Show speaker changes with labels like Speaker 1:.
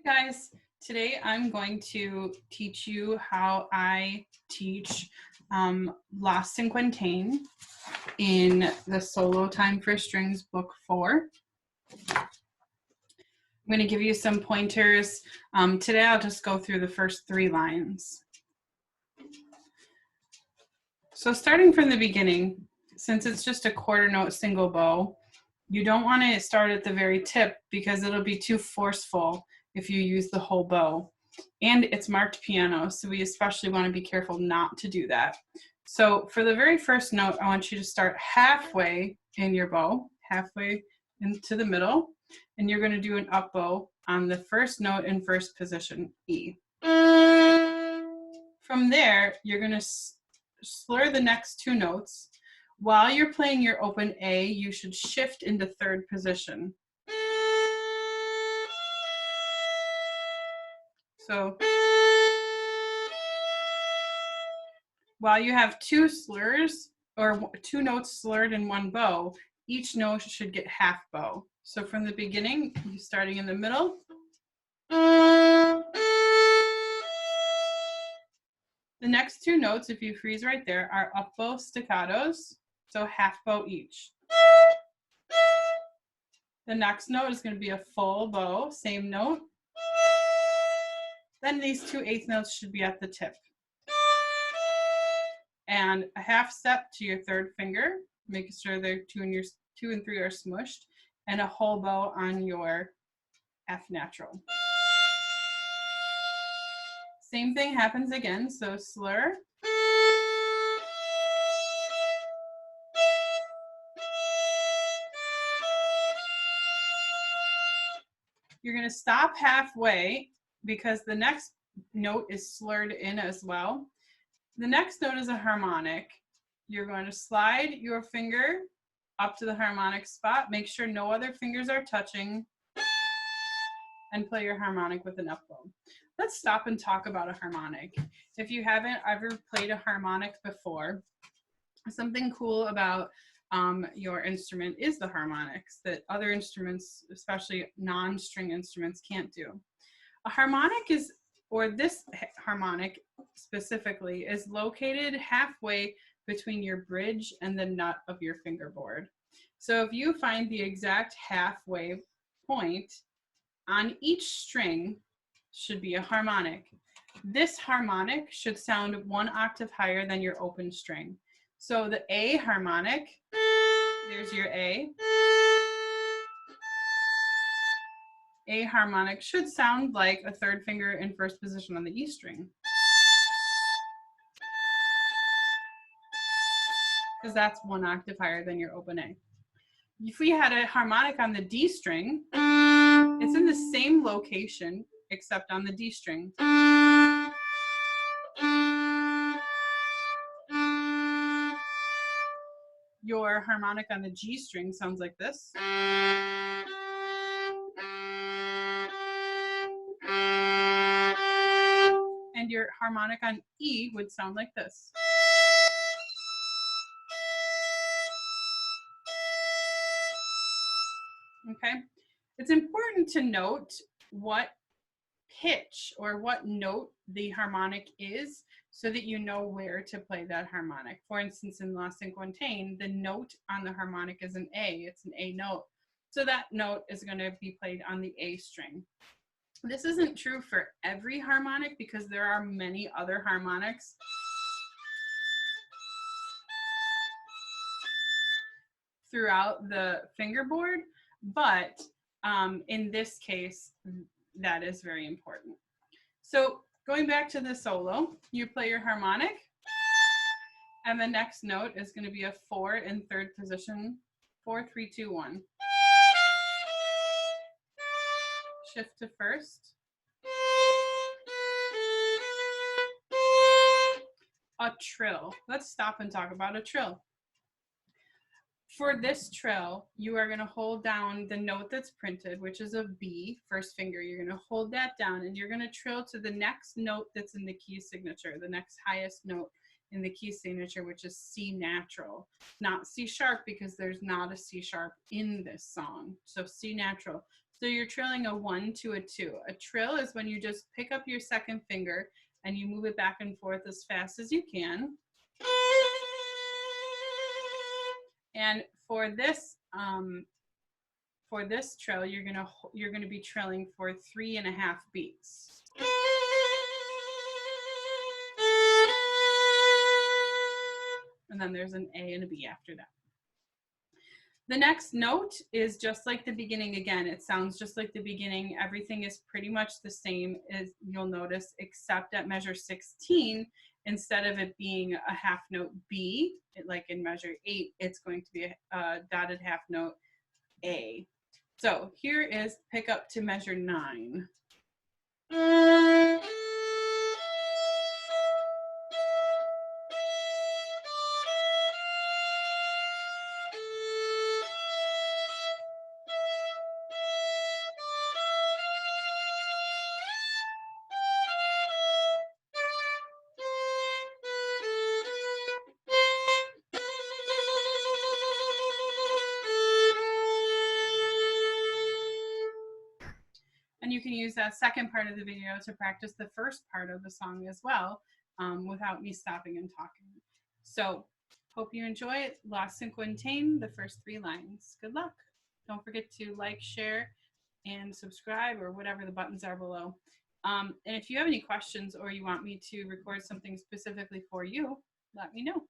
Speaker 1: Guys, today I'm going to teach you how I teach La Cinquantaine in the Solo Time for Strings book 4. I'm going to give you some pointers. Today I'll just go through the first 3 lines. So starting from the beginning, since it's just a quarter note single bow, you don't want to start at the very tip because it'll be too forceful if you use the whole bow. And it's marked piano, so we especially want to be careful not to do that. So for the very first note, I want you to start halfway in your bow, halfway into the middle, and you're going to do an up bow on the first note in first position, E. From there, you're going to slur the next 2 notes. While you're playing your open A, you should shift into third position. So while you have 2 slurs or 2 notes slurred in one bow, each note should get half bow. So from the beginning, you're starting in the middle. The next 2 notes, if you freeze right there, are up bow staccatos, so half bow each. The next note is going to be a full bow, same note. Then these 2 eighth notes should be at the tip. And a half step to your third finger, making sure they're 2 and 3 are smushed, and a whole bow on your F natural. Same thing happens again, so slur. You're going to stop halfway because the next note is slurred in as well. The next note is a harmonic. You're going to slide your finger up to the harmonic spot. Make sure no other fingers are touching, and play your harmonic with an up bow. Let's stop and talk about a harmonic. If you haven't ever played a harmonic before, something cool about your instrument is the harmonics that other instruments, especially non-string instruments, can't do. A harmonic is, or this harmonic specifically, is located halfway between your bridge and the nut of your fingerboard. So if you find the exact halfway point on each string should be a harmonic. This harmonic should sound 1 octave higher than your open string. So the A harmonic, there's your A. A harmonic should sound like a third finger in first position on the E string, because that's 1 octave higher than your open A. If we had a harmonic on the D string, it's in the same location except on the D string. Your harmonic on the G string sounds like this. And your harmonic on E would sound like this. Okay, it's important to note what pitch or what note the harmonic is so that you know where to play that harmonic. For instance, in La Cinquantaine, the note on the harmonic is an A. It's an A note. So that note is going to be played on the A string. This isn't true for every harmonic because there are many other harmonics throughout the fingerboard, but in this case, that is very important. So going back to the solo, you play your harmonic, and the next note is going to be a 4 in third position, 4, 3, 2, 1. Shift to first. A trill. Let's stop and talk about a trill. For this trill, you are going to hold down the note that's printed, which is a B, first finger. You're going to hold that down, and you're going to trill to the next note that's in the key signature, the next highest note in the key signature, which is C natural, not C sharp, because there's not a C sharp in this song. So C natural. So you're trilling a 1 to a 2. A trill is when you just pick up your second finger and you move it back and forth as fast as you can. And for this trill, you're gonna be trilling for 3.5 beats. And then there's an A and a B after that. The next note is just like the beginning again. It sounds just like the beginning. Everything is pretty much the same, as you'll notice, except at measure 16, instead of it being a half note B, like in measure 8, it's going to be a dotted half note A. So here is pick up to measure 9. And you can use that second part of the video to practice the first part of the song as well, without me stopping and talking. So hope you enjoy it. La Cinquantaine, the first 3 lines. Good luck. Don't forget to like, share, and subscribe, or whatever the buttons are below. And if you have any questions or you want me to record something specifically for you, let me know.